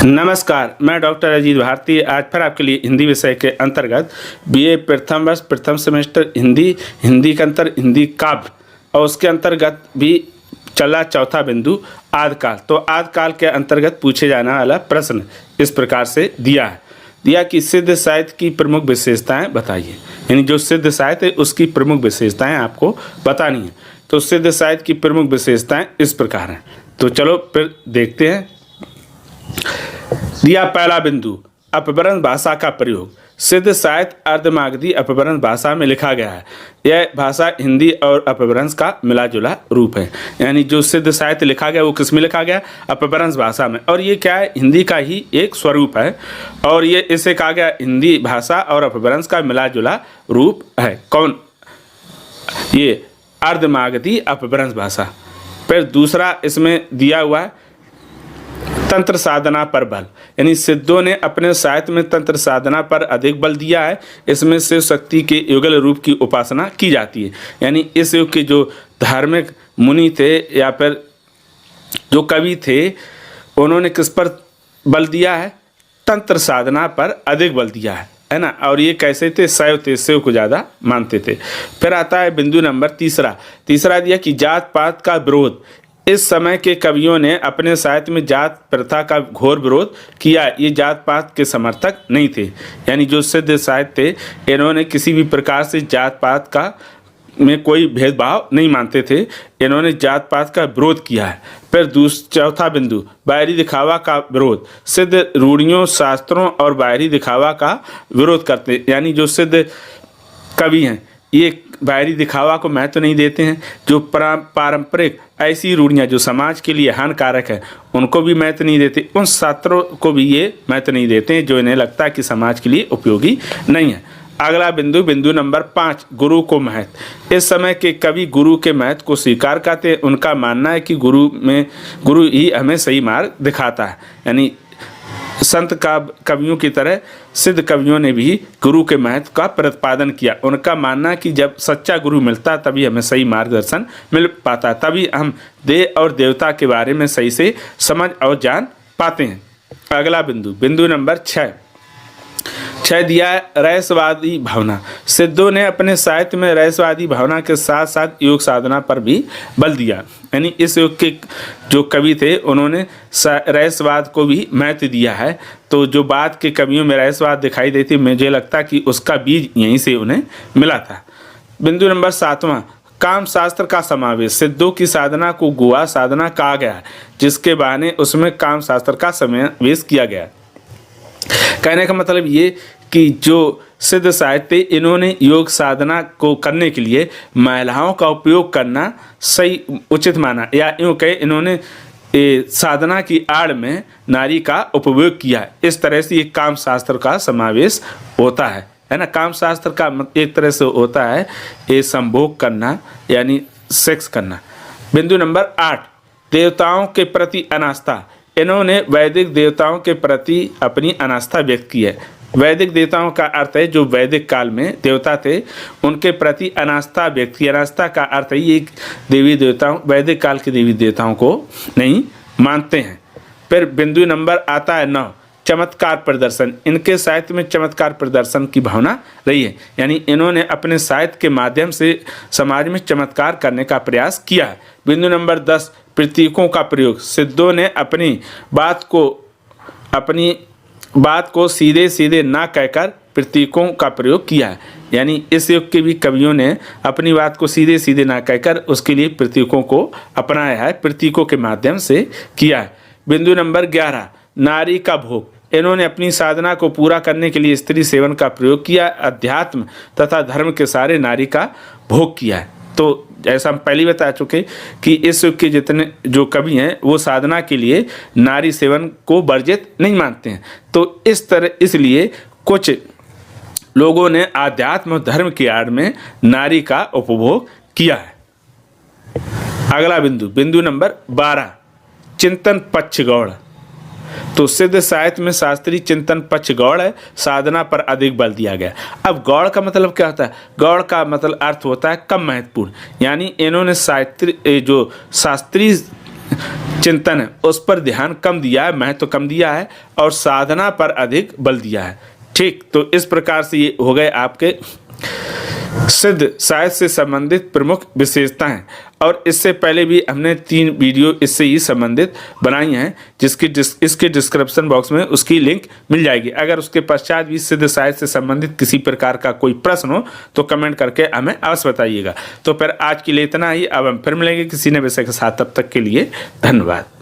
नमस्कार, मैं डॉक्टर अजीत भारती आज फिर आपके लिए हिंदी विषय के अंतर्गत बीए प्रथम वर्ष प्रथम सेमेस्टर हिंदी के अंतर हिंदी काव्य और उसके अंतर्गत भी चला चौथा बिंदु आदिकाल। तो आदिकाल के अंतर्गत पूछे जाने वाला प्रश्न इस प्रकार से दिया कि सिद्ध साहित्य की प्रमुख विशेषताएं बताइए। यानी जो सिद्ध साहित्य है उसकी प्रमुख विशेषताएं आपको बतानी है। तो सिद्ध साहित्य की प्रमुख विशेषताएं इस प्रकार हैं। तो चलो फिर देखते हैं। दिया पहला बिंदु अपभ्रंश भाषा का प्रयोग। सिद्ध साहित्य अर्धमागधी अपभ्रंश भाषा में लिखा गया है। यह भाषा हिंदी और अपभ्रंश का मिला जुला रूप है। यानी जो सिद्ध साहित्य लिखा गया वो किस में लिखा गया? अपभ्रंश भाषा में। और ये क्या है? हिंदी का ही एक स्वरूप है और ये इसे कहा गया हिंदी भाषा और अपभ्रंश का मिला जुला रूप है। कौन? ये अर्धमागधी अपभ्रंश भाषा। फिर दूसरा इसमें दिया हुआ है तंत्र साधना पर बल। यानी सिद्धों ने अपने साहित्य में तंत्र साधना पर अधिक बल दिया है। इसमें शिव शक्ति के युगल रूप की उपासना की जाती है। यानी इस युग के जो धार्मिक मुनि थे या फिर जो कवि थे उन्होंने किस पर बल दिया है? तंत्र साधना पर अधिक बल दिया है ना। और ये कैसे थे? शैव थे, शिव को ज़्यादा मानते थे। फिर आता है बिंदु नंबर तीसरा दिया कि जात पात का विरोध। इस समय के कवियों ने अपने साहित्य में जात प्रथा का घोर विरोध किया। ये जात पात के समर्थक नहीं थे। यानी जो सिद्ध साहित्य थे इन्होंने किसी भी प्रकार से जात पात का में कोई भेदभाव नहीं मानते थे। इन्होंने जात पात का विरोध किया है। फिर चौथा बिंदु बाहरी दिखावा का विरोध। सिद्ध रूढ़ियों शास्त्रों और बाहरी दिखावा का विरोध करते। यानी जो सिद्ध कवि हैं ये बाहरी दिखावा को महत्व नहीं देते हैं। जो पारंपरिक ऐसी रूढ़ियाँ जो समाज के लिए हानिकारक है उनको भी महत्व नहीं देते। उन शास्त्रों को भी ये महत्व नहीं देते हैं जो इन्हें लगता है कि समाज के लिए उपयोगी नहीं है। अगला बिंदु नंबर 5 गुरु को महत्व। इस समय के कवि गुरु के महत्व को स्वीकार करते हैं। उनका मानना है कि गुरु ही हमें सही मार्ग दिखाता है। यानी संत कवियों की तरह सिद्ध कवियों ने भी गुरु के महत्व का प्रतिपादन किया। उनका मानना कि जब सच्चा गुरु मिलता तभी हमें सही मार्गदर्शन मिल पाता, तभी हम देव और देवता के बारे में सही से समझ और जान पाते हैं। अगला बिंदु नंबर 6 दिया है रहस्यवादी भावना। सिद्धों ने अपने साहित्य में रहस्यवादी भावना के साथ साथ योग साधना पर भी बल दिया। यानी इस युग के जो कवि थे उन्होंने रहस्यवाद को भी महत्व दिया है। तो जो बाद के कवियों में रहस्यवाद दिखाई देती मुझे लगता कि उसका बीज यहीं से उन्हें मिला था। बिंदु नंबर 7 काम शास्त्र का समावेश। सिद्धों की साधना को गुहा साधना कहा गया है जिसके बहाने उसमें काम शास्त्र का समावेश किया गया। कहने का मतलब ये कि जो सिद्ध साहित्य इन्होंने योग साधना को करने के लिए महिलाओं का उपयोग करना सही उचित माना, या यूँ कहे इन्होंने साधना की आड़ में नारी का उपयोग किया। इस तरह से ये काम शास्त्र का समावेश होता है ना। काम शास्त्र का एक तरह से होता है ये संभोग करना यानी सेक्स करना। बिंदु नंबर 8 देवताओं के प्रति अनास्था। इन्होंने वैदिक देवताओं के प्रति अपनी अनास्था व्यक्त की है। वैदिक देवताओं का अर्थ है जो वैदिक काल में देवता थे उनके प्रति अनास्था व्यक्त की। अनास्था का अर्थ है ये देवी देवताओं वैदिक काल के देवी देवताओं को नहीं मानते हैं। फिर बिंदु नंबर आता है 9 चमत्कार प्रदर्शन। इनके साहित्य में चमत्कार प्रदर्शन की भावना रही है। यानी इन्होंने अपने साहित्य के माध्यम से समाज में चमत्कार करने का प्रयास किया है। बिंदु नंबर 10 प्रतीकों का प्रयोग। सिद्धों ने अपनी बात को सीधे सीधे ना कहकर प्रतीकों का प्रयोग किया है। यानी इस युग के भी कवियों ने अपनी बात को सीधे सीधे ना कहकर उसके लिए प्रतीकों को अपनाया है, प्रतीकों के माध्यम से किया है। बिंदु नंबर 11 नारी का भोग। इन्होंने अपनी साधना को पूरा करने के लिए स्त्री सेवन का प्रयोग किया। अध्यात्म तथा धर्म के सारे नारी का भोग किया है। तो जैसा हम पहले बता चुके कि इस युग के जितने जो कवि हैं वो साधना के लिए नारी सेवन को वर्जित नहीं मानते हैं। तो इसलिए कुछ लोगों ने आध्यात्म और धर्म की आड़ में नारी का उपभोग किया है। अगला बिंदु नंबर 12 चिंतन पक्ष गौड़। तो सिद्ध साहित्य में शास्त्रीय चिंतन पक्ष गौड़ है, साधना पर अधिक बल दिया गया। अब गौड़ का मतलब क्या होता है? गौड़ का मतलब अर्थ होता है कम महत्वपूर्ण। यानी इन्होंने शास्त्रीय चिंतन है उस पर ध्यान कम दिया है, महत्व कम दिया है और साधना पर अधिक बल दिया है। ठीक, तो इस प्रकार से ये हो गए आपके सिद्ध साहित्य से संबंधित प्रमुख विशेषताएं। और इससे पहले भी हमने 3 वीडियो इससे ही संबंधित बनाई हैं, इसके डिस्क्रिप्शन बॉक्स में उसकी लिंक मिल जाएगी। अगर उसके पश्चात भी सिद्ध साहित्य से संबंधित किसी प्रकार का कोई प्रश्न हो तो कमेंट करके हमें अवश्य बताइएगा। तो फिर आज के लिए इतना ही, अब हम फिर मिलेंगे किसी नए विषय के साथ, तब तक के लिए धन्यवाद।